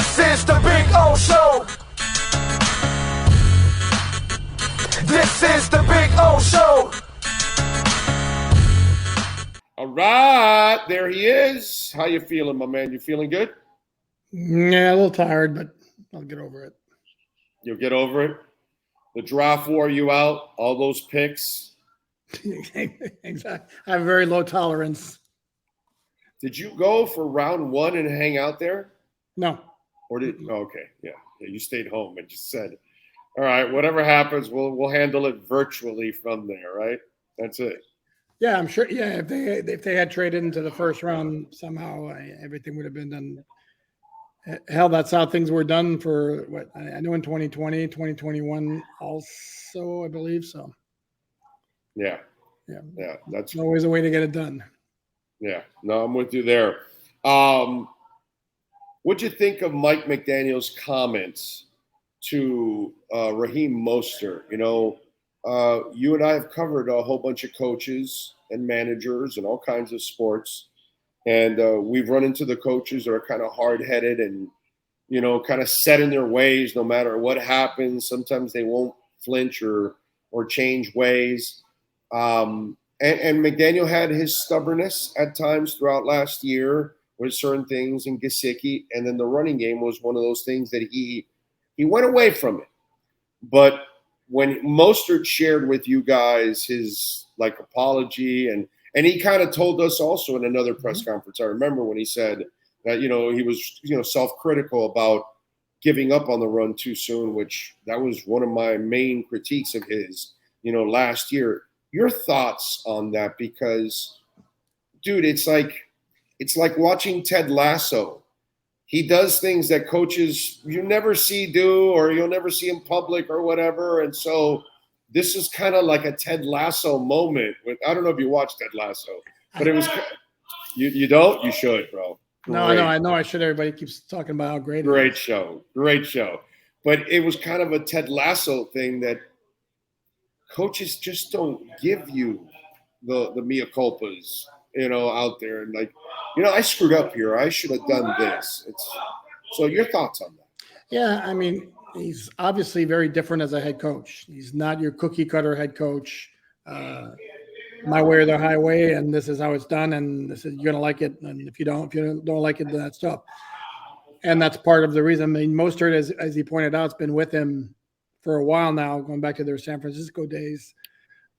This is the Big O Show. This is the Big O Show. All right, there he is. How you feeling, my man? You feeling good? Yeah, a little tired, but I'll get over it. You'll get over it? The draft wore you out, all those picks. Exactly. I have very low tolerance. Did you go for round one and hang out there? No. Or did okay, yeah. You stayed home and just said, all right, whatever happens, we'll handle it virtually from there, right? That's it. Yeah, I'm sure. Yeah, if they had traded into the first round somehow, everything would have been done. Hell, that's how things were done for what I know in 2020, 2021 also, I believe so. Yeah. That's always a way to get it done. Yeah, no, I'm with you there. What'd you think of Mike McDaniel's comments to Raheem Mostert? You know, you and I have covered a whole bunch of coaches and managers and all kinds of sports. And we've run into the coaches that are kind of hard-headed and, you know, kind of set in their ways no matter what happens. Sometimes they won't flinch or change ways. And McDaniel had his stubbornness at times throughout last year with certain things in Gesicki. And then the running game was one of those things that he went away from it. But when Mostert shared with you guys his apology and he kind of told us also in another press conference, I remember when he said that, you know, he was, you know, self-critical about giving up on the run too soon, which that was one of my main critiques of his, you know, last year. Your thoughts on that? Because, dude, it's like watching Ted Lasso. He does things that coaches you never see do, or you'll never see in public or whatever. And so this is kind of like a Ted Lasso moment. I don't know if you watched Ted Lasso, but it was – you don't? You should, bro. No, I know I should. Everybody keeps talking about how great it is. Great show. But it was kind of a Ted Lasso thing that coaches just don't give you the mea culpas, you know, out there. And like, you know, I screwed up here. I should have done this. So your thoughts on that? Yeah, I mean – he's obviously very different as a head coach. He's not your cookie cutter head coach. My way or the highway, and this is how it's done, and this is you're gonna like it. And if you don't like it, then that's tough. And that's part of the reason. I mean, Mostert, as he pointed out, has been with him for a while now, going back to their San Francisco days.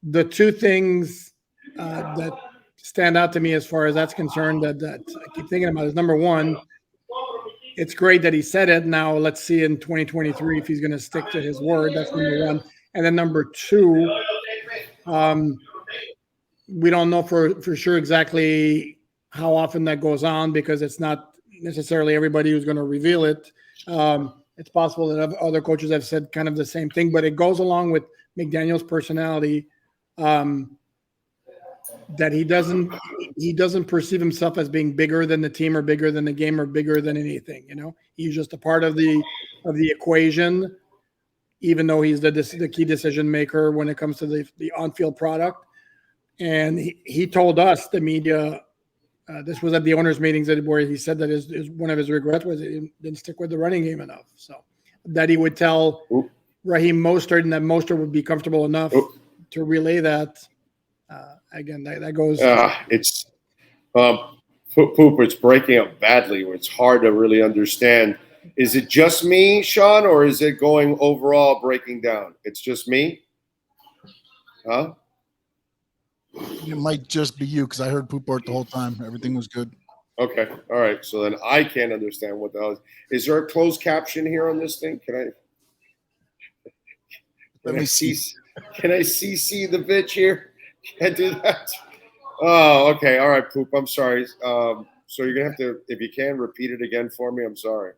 The two things that stand out to me as far as that's concerned that I keep thinking about is, number one, it's great that he said it. Now let's see in 2023 if he's going to stick to his word. That's number one. And then number two, we don't know for sure exactly how often that goes on because it's not necessarily everybody who's going to reveal it. It's possible that other coaches have said kind of the same thing, but it goes along with McDaniel's personality. That he doesn't perceive himself as being bigger than the team or bigger than the game or bigger than anything. You know, he's just a part of the equation, even though he's the key decision maker when it comes to the on-field product. And he told us, the media, this was at the owners' meetings where he said that is one of his regrets was he didn't stick with the running game enough. So that he would tell Raheem Mostert and that Mostert would be comfortable enough to relay that. Again, that goes. It's Poop. It's breaking up badly. It's hard to really understand. Is it just me, Sean, or is it going overall breaking down? It's just me. Huh? It might just be you because I heard Poupart the whole time. Everything was good. Okay. All right. So then I can't understand what the hell is there a closed caption here on this thing? Can I see the bitch here? Can't do that. Oh, okay. All right, Poop. I'm sorry. So you're gonna have to, if you can, repeat it again for me. I'm sorry.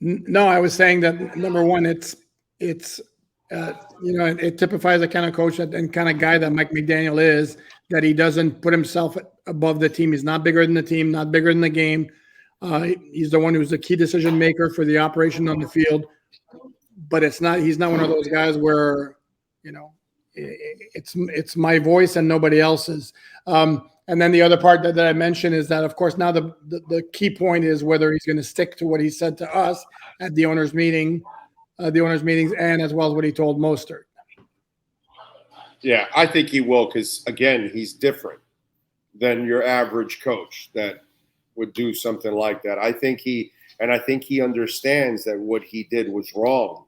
No, I was saying that number one, it typifies the kind of coach and kind of guy that Mike McDaniel is. That he doesn't put himself above the team. He's not bigger than the team, not bigger than the game. He's the one who's the key decision maker for the operation on the field. But he's not one of those guys where, you know, it's my voice and nobody else's. And then the other part that I mentioned is that, of course, now the key point is whether he's going to stick to what he said to us at the owners' meetings, and as well as what he told Mostert. Yeah, I think he will because, again, he's different than your average coach that would do something like that. I think he understands that what he did was wrong,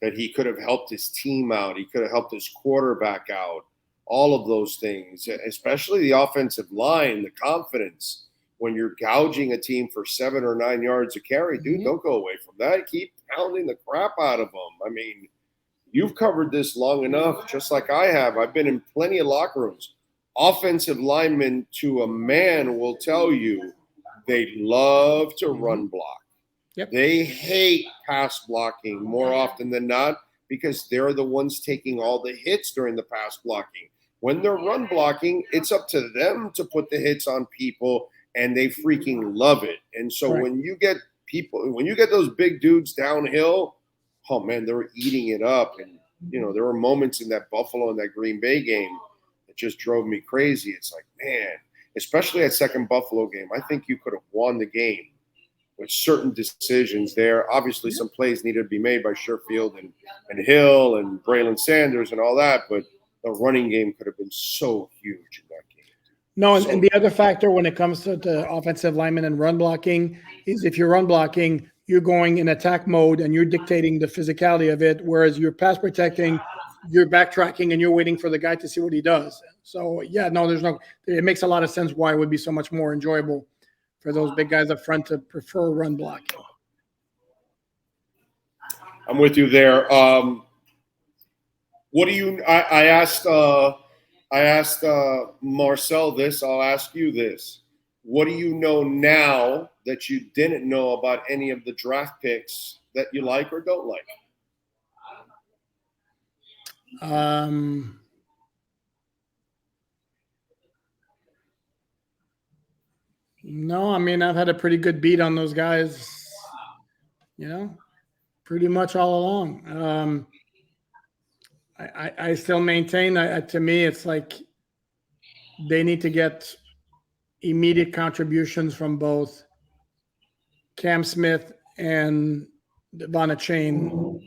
that he could have helped his team out. He could have helped his quarterback out. All of those things, especially the offensive line, the confidence. When you're gouging a team for 7 or 9 yards a carry, dude, don't go away from that. Keep pounding the crap out of them. I mean, you've covered this long enough, just like I have. I've been in plenty of locker rooms. Offensive linemen to a man will tell you they love to run block. Yep. They hate pass blocking more often than not because they're the ones taking all the hits during the pass blocking. When they're run blocking, it's up to them to put the hits on people, and they freaking love it. And so when you get those big dudes downhill, oh man, they're eating it up. And there were moments in that Buffalo and that Green Bay game that just drove me crazy. It's like, man, especially that second Buffalo game, I think you could have won the game with certain decisions there. Obviously, some plays needed to be made by Sherfield and Hill and Braylon Sanders and all that, but the running game could have been so huge in that game. No, and the other factor when it comes to the offensive lineman and run blocking is if you're run blocking, you're going in attack mode and you're dictating the physicality of it, whereas you're pass protecting, you're backtracking and you're waiting for the guy to see what he does. So, yeah, no, it makes a lot of sense why it would be so much more enjoyable for those big guys up front to prefer run blocking. I'm with you there. What do you? I asked Marcel this. I'll ask you this. What do you know now that you didn't know about any of the draft picks that you like or don't like? No, I mean, I've had a pretty good beat on those guys, pretty much all along. I still maintain, to me, it's like they need to get immediate contributions from both Cam Smith and Devon Achane.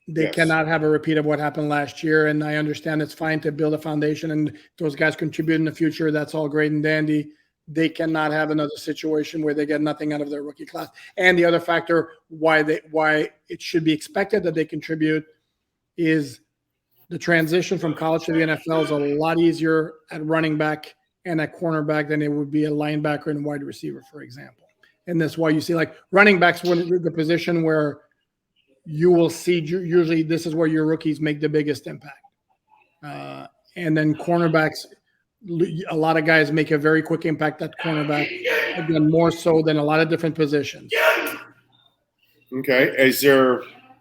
They cannot have a repeat of what happened last year, and I understand it's fine to build a foundation, and those guys contribute in the future. That's all great and dandy. They cannot have another situation where they get nothing out of their rookie class. And the other factor why it should be expected that they contribute is the transition from college to the NFL is a lot easier at running back and at cornerback than it would be a linebacker and wide receiver, for example. And that's why you see like running backs, the position where you will see usually this is where your rookies make the biggest impact. And then cornerbacks, a lot of guys make a very quick impact at cornerback, again, more so than a lot of different positions. Okay.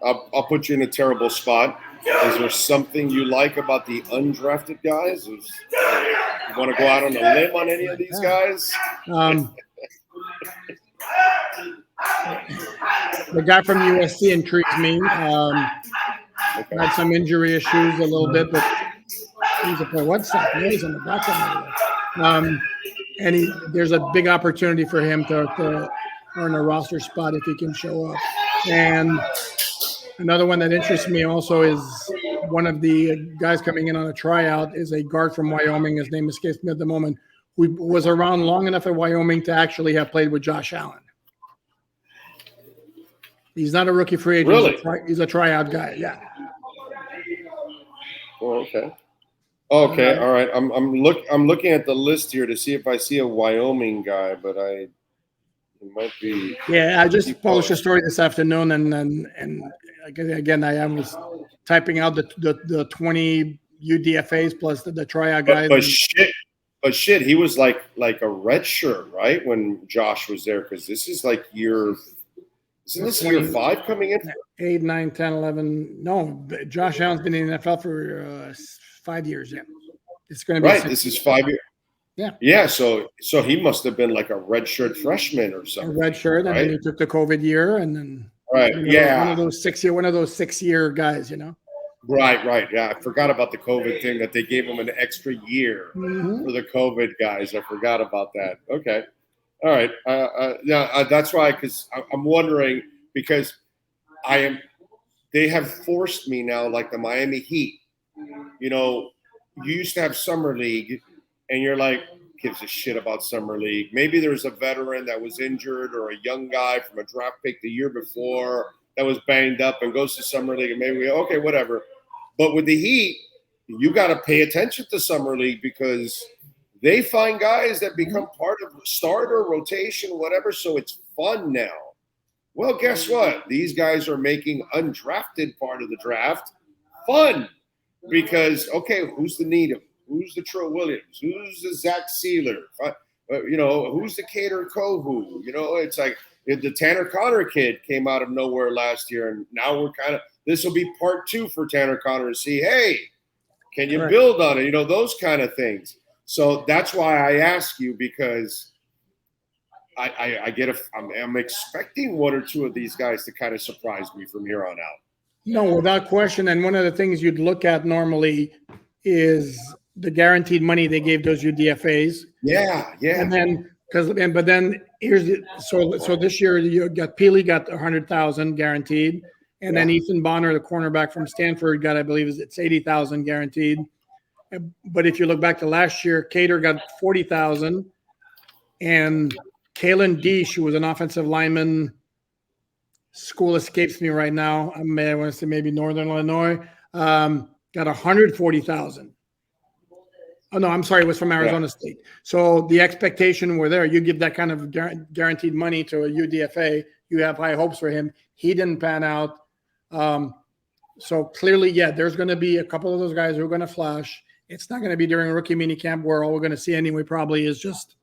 I'll put you in a terrible spot. Is there something you like about the undrafted guys? You want to go out on a limb on any of these guys? The guy from USC intrigues me. Had some injury issues a little bit, but he's a player. What's that noise in the background? And there's a big opportunity for him to earn a roster spot if he can show up. And another one that interests me also is one of the guys coming in on a tryout is a guard from Wyoming. His name escapes me at the moment, who was around long enough at Wyoming to actually have played with Josh Allen. He's not a rookie free agent. Really? He's a tryout guy. Yeah. Oh, okay. Okay. All right. I'm looking at the list here to see if I see a Wyoming guy, but it might be. Yeah, I just published a story this afternoon, and again, I was typing out the 20 UDFAs plus the tryout guys. But shit, he was like a red shirt, right? When Josh was there, because this is like year 5 coming in? 8, 9, 10, 11. No, Josh Allen's been in the NFL for 5 years. Yeah, it's going to be right. This is 5 years. Yeah. Yeah. So he must have been like a red shirt freshman or something. A red shirt, right? And then he took the COVID year, and then right. one of those 6 year guys. Right. Yeah, I forgot about the COVID thing that they gave them an extra year Mhm. for the COVID guys. I forgot about that. Okay. All right. Yeah, that's why, because I'm wondering, because I am. They have forced me now, like the Miami Heat. You know, you used to have summer league, and you're like, gives a shit about summer league. Maybe there's a veteran that was injured or a young guy from a draft pick the year before that was banged up and goes to summer league, and maybe okay, whatever. But with the Heat, you got to pay attention to summer league because they find guys that become part of starter rotation, whatever. So it's fun now. Well, guess what? These guys are making undrafted part of the draft fun because okay, who's the Needham? Who's the Trill Williams? Who's the Zach Sealer? Who's the Cater Kovu? It's like the Tanner Connor kid came out of nowhere last year, and now we're kind of this will be part 2 for Tanner Connor to see, hey, can you build on it? Those kind of things. So that's why I ask you because I'm expecting 1 or 2 of these guys to kind of surprise me from here on out. No, without question. And one of the things you'd look at normally is the guaranteed money they gave those UDFAs. Yeah. And then but then so this year you got Peely got 100,000 guaranteed, and then Ethan Bonner, the cornerback from Stanford, got, I believe it's 80,000 guaranteed. But if you look back to last year, Cater got 40,000, and Kalen Deesh, who was an offensive lineman, school escapes me right now. I want to say maybe Northern Illinois, got 140,000. Oh no, I'm sorry, it was from Arizona State. So the expectation were there. You give that kind of guaranteed money to a UDFA, you have high hopes for him. He didn't pan out. So clearly, there's going to be a couple of those guys who are going to flash. It's not going to be during rookie mini camp where all we're going to see anyway probably is just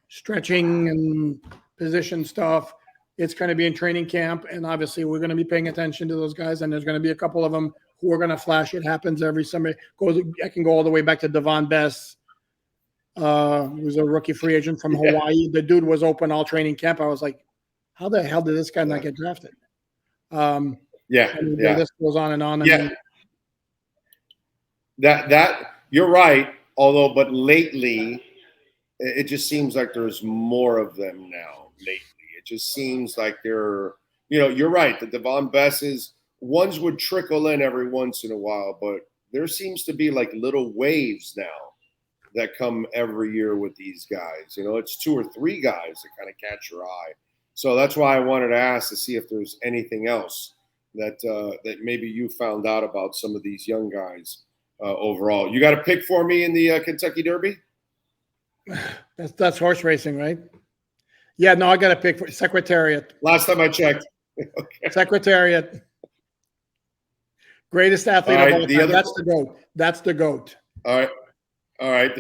stretching and position stuff. It's going to be in training camp, and obviously we're going to be paying attention to those guys, and there's going to be a couple of them who are going to flash. It happens every summer. I can go all the way back to Devon Bess, who's a rookie free agent from Hawaii. The dude was open all training camp. I was like, how the hell did this guy not get drafted? The list goes on and on. That you're right. Although, but lately, it just seems like there's more of them now. Lately, it just seems like they're. You're right. The Devon Besses ones would trickle in every once in a while, but there seems to be like little waves now that come every year with these guys. It's 2 or 3 guys that kind of catch your eye. So that's why I wanted to ask to see if there's anything else that maybe you found out about some of these young guys overall. You got a pick for me in the Kentucky Derby? That's horse racing, right? Yeah, no, I got a pick for Secretariat. Last time I checked. Okay. Secretariat. Greatest athlete of all time. That's the GOAT. That's the GOAT. All right. All right.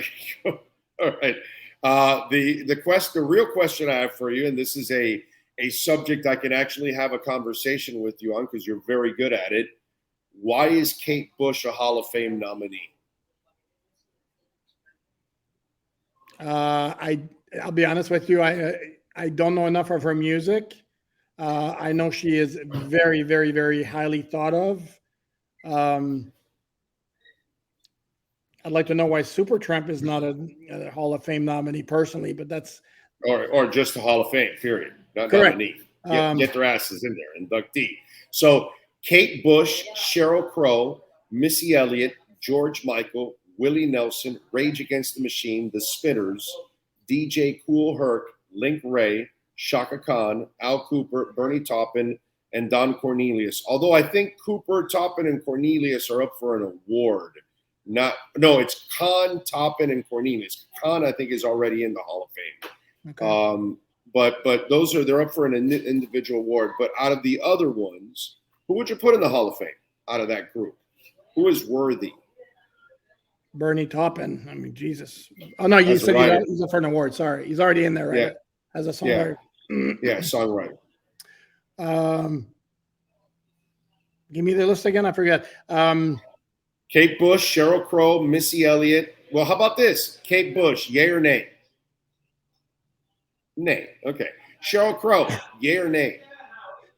The real question I have for you, and this is a subject I can actually have a conversation with you on because you're very good at it. Why is Kate Bush a Hall of Fame nominee? I'll be honest with you. I don't know enough of her music. I know she is very, very, very highly thought of. I'd like to know why Supertramp is not a Hall of Fame nominee personally, but that's or just a Hall of Fame, period. Not correct. Nominee. Get their asses in there, inductee. So Kate Bush, Sheryl Crow, Missy Elliott, George Michael, Willie Nelson, Rage Against the Machine, The Spinners, DJ Kool Herc, Link Ray, Shaka Khan, Al Cooper, Bernie Taupin, and Don Cornelius. Although I think Cooper, Taupin, and Cornelius are up for an award. It's Khan, Taupin, and Cornelius. Khan, I think, is already in the Hall of Fame. Okay. But they're up for an individual award. But out of the other ones, who would you put in the Hall of Fame out of that group? Who is worthy? Bernie Taupin. I mean, Jesus. Oh no, you said he's up for an award. Sorry, he's already in there, right? Yeah. As a songwriter. Yeah, songwriter. Give me the list again. I forget. Kate Bush, Sheryl Crow, Missy Elliott. Well, how about this? Kate Bush, yay or nay? Nay. Okay. Sheryl Crow, yay or nay?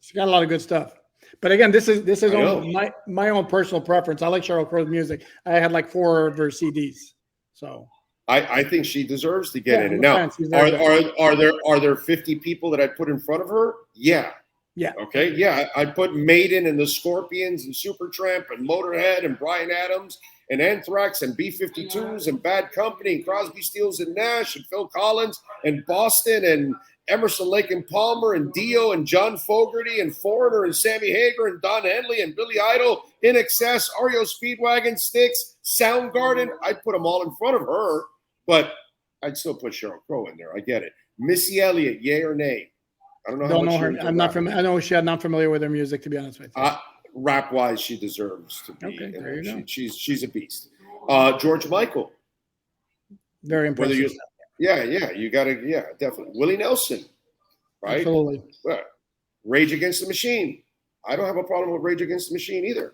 She's got a lot of good stuff. But again, this is I only my own personal preference. I like Sheryl Crow's music. I had like 4 of her CDs. So I think she deserves to get in it. no Now, offense, she's very good. are there 50 people that I put in front of her? Yeah. Yeah. Okay. Yeah. I put Maiden and the Scorpions and Supertramp and Motorhead and Bryan Adams and Anthrax and B-52s and Bad Company and Crosby, Stills and Nash and Phil Collins and Boston and Emerson, Lake and Palmer and Dio and John Fogerty and Foreigner and Sammy Hagar and Don Henley and Billy Idol, In Excess, REO Speedwagon, Styx, Soundgarden. I'd put them all in front of her, but I'd still put Sheryl Crow in there. I get it. Missy Elliott, yay or nay? I don't know. Don't know her. I'm not from. I know I'm not familiar with her music, to be honest with you. Rap wise, she deserves to be. Okay, there you go. She's a beast. George Michael, very impressive. You got to, definitely. Willie Nelson, right? Absolutely. Rage Against the Machine. I don't have a problem with Rage Against the Machine either.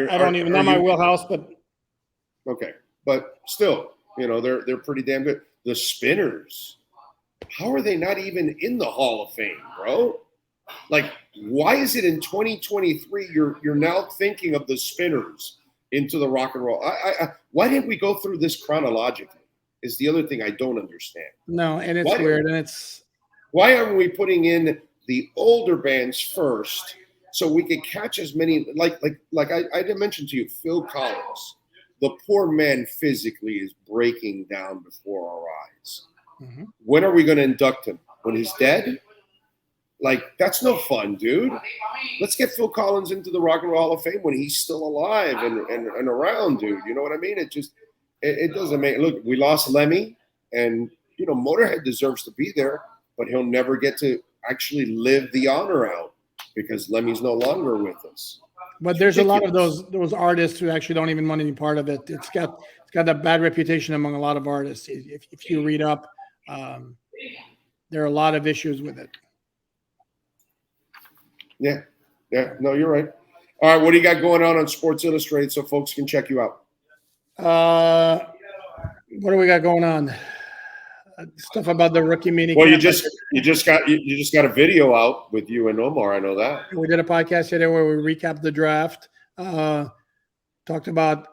I don't even know my wheelhouse, but okay, but still, they're pretty damn good. The Spinners. How are they not even in the Hall of Fame, bro? Like, why is it in 2023 you're now thinking of the Spinners into the rock and roll? Why didn't we go through this chronologically? Is the other thing I don't understand. No, and it's weird, and it's why aren't we putting in the older bands first so we could catch as many like I did mention to you, Phil Collins. The poor man physically is breaking down before our eyes. Mm-hmm. When are we going to induct him? When he's dead? Like, that's no fun, dude. Let's get Phil Collins into the Rock and Roll Hall of Fame when he's still alive and around, dude. You know what I mean? It doesn't make – look, we lost Lemmy, and, Motorhead deserves to be there, but he'll never get to actually live the honor out because Lemmy's no longer with us. But there's a lot of those artists who actually don't even want any part of it. It's got a bad reputation among a lot of artists. If you read up, there are a lot of issues with it. Yeah. No, you're right. All right, what do you got going on Sports Illustrated so folks can check you out? What do we got going on? Stuff about the rookie mini. Well, you just got a video out with you and Omar. I know that. We did a podcast today where we recapped the draft. Talked about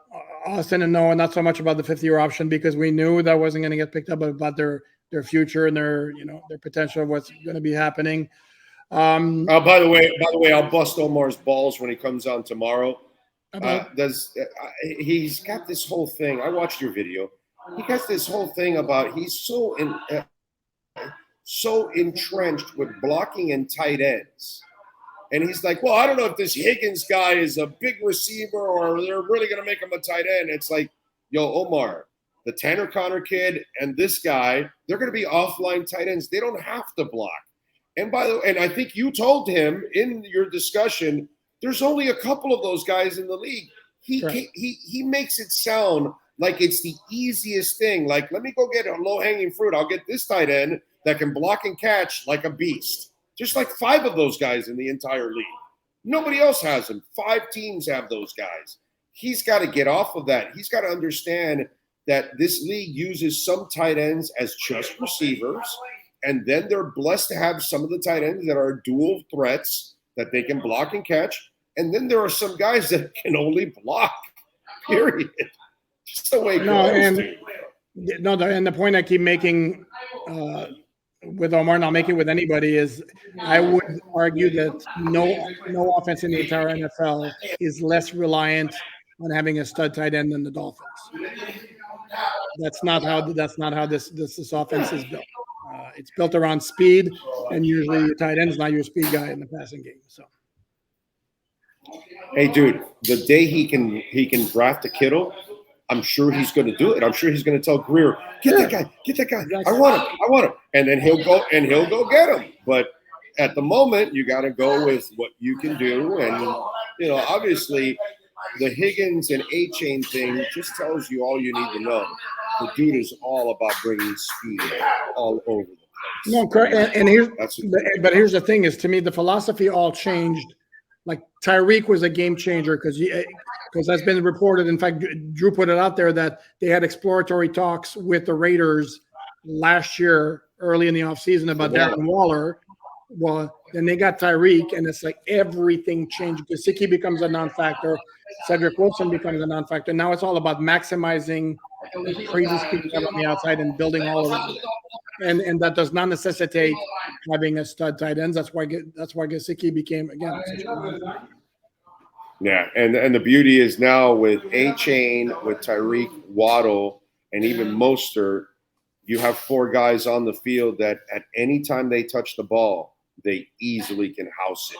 Austin and Noah, not so much about the 5th-year option because we knew that wasn't going to get picked up, but about their future and their potential of what's going to be happening. By the way, I'll bust Omar's balls when he comes on tomorrow. He's got this whole thing. I watched your video. He got this whole thing about he's so entrenched with blocking and tight ends. And he's like, well, I don't know if this Higgins guy is a big receiver or they're really going to make him a tight end. It's like, yo, Omar, the Tanner Connor kid and this guy, they're going to be offline tight ends. They don't have to block. And by the way, and I think you told him in your discussion, there's only a couple of those guys in the league. He makes it sound like it's the easiest thing. Like, let me go get a low-hanging fruit. I'll get this tight end that can block and catch like a beast. Just like 5 of those guys in the entire league. Nobody else has them. 5 teams have those guys. He's got to get off of that. He's got to understand that this league uses some tight ends as just receivers, and then they're blessed to have some of the tight ends that are dual threats that they can block and catch. And then there are some guys that can only block, period. Just the way it goes. And the point I keep making with Omar, and I'll make it with anybody, is I would argue that no offense in the entire NFL is less reliant on having a stud tight end than the Dolphins. That's not how this offense is built. It's built around speed, and usually your tight end is not your speed guy in the passing game. So, hey, dude, the day he can draft a Kittle, I'm sure he's going to do it. I'm sure he's going to tell Greer, get that guy. Exactly. I want him. And then he'll go get him. But at the moment, you got to go with what you can do. And, obviously the Higgins and A-Chain thing just tells you all you need to know. The dude is all about bringing speed all over the place. No, correct. And here's the thing is, to me, the philosophy all changed. Like Tyreek was a game changer because that's been reported. In fact, Drew put it out there that they had exploratory talks with the Raiders last year, early in the offseason, about Darren Waller. Well, Then they got Tyreek, and it's like everything changed. Gesicki becomes a non-factor. Cedric Wilson becomes a non-factor. Now it's all about maximizing the crazy speed you have on the outside and building all around it. And that does not necessitate having a stud tight ends. That's why Gesicki became, again, such a non-factor. Yeah, and the beauty is now with A-Chain, with Tyreek, Waddle, and even Mostert, you have 4 guys on the field that at any time they touch the ball, they easily can house it.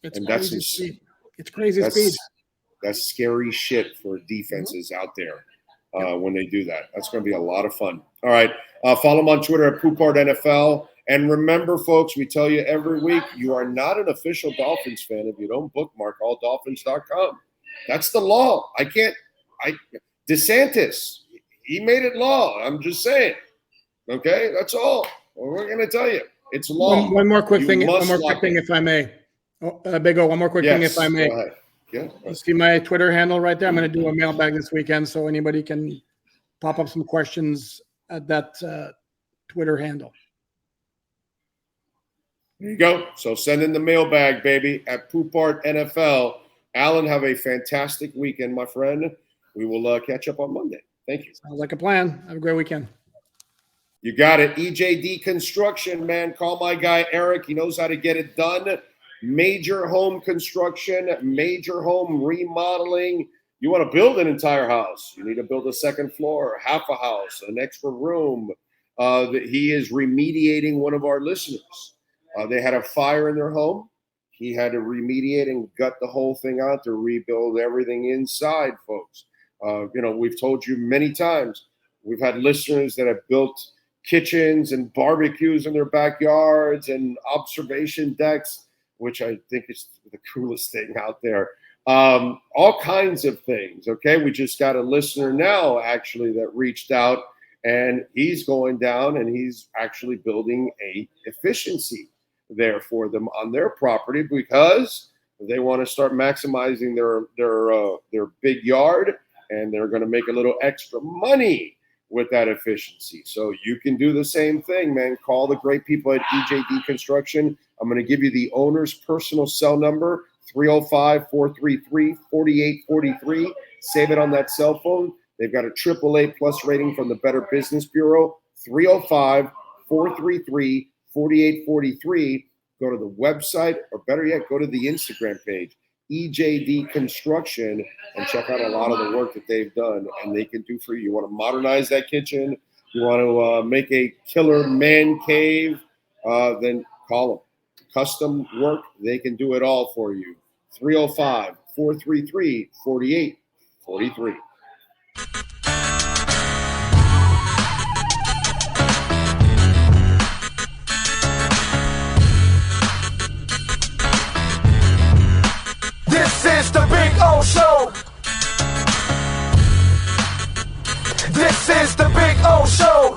It's and crazy speed. It's crazy speed. That's scary shit for defenses out there when they do that. That's going to be a lot of fun. All right, follow them on Twitter at Poupart NFL. And remember, folks, we tell you every week, you are not an official Dolphins fan if you don't bookmark alldolphins.com. That's the law. DeSantis, he made it law. I'm just saying. Okay, that's all. We're going to tell you. It's law. One more quick thing, if I may. Big O, one more quick thing, if I may. Yeah. You see my Twitter handle right there? I'm going to do a mailbag this weekend, so anybody can pop up some questions at that Twitter handle. There you go. So send in the mailbag, baby, at Poupart NFL. Alan, have a fantastic weekend, my friend. We will catch up on Monday. Thank you. Sounds like a plan. Have a great weekend. You got it. EJD Construction, man. Call my guy, Eric. He knows how to get it done. Major home construction, major home remodeling. You want to build an entire house. You need to build a second floor, half a house, an extra room. He is remediating one of our listeners. They had a fire in their home. He had to remediate and gut the whole thing out to rebuild everything inside, folks. We've told you many times, we've had listeners that have built kitchens and barbecues in their backyards and observation decks, which I think is the coolest thing out there. All kinds of things, okay? We just got a listener now, actually, that reached out, and he's going down and he's actually building a efficiency there for them on their property because they want to start maximizing their big yard, and they're going to make a little extra money with that efficiency. So you can do the same thing, man. Call the great people at EJD Construction. I'm going to give you the owner's personal cell number, 305-433-4843. Save it on that cell phone. They've got a AAA plus rating from the Better Business Bureau, 305-433-4843. Go to the website, or better yet, go to the Instagram page, EJD Construction, and check out a lot of the work that they've done and they can do for you. You want to modernize that kitchen, you want to make a killer man cave, then call them. Custom work, they can do it all for you. 305-433-4843. This is the Big O Show. This is the Big O Show.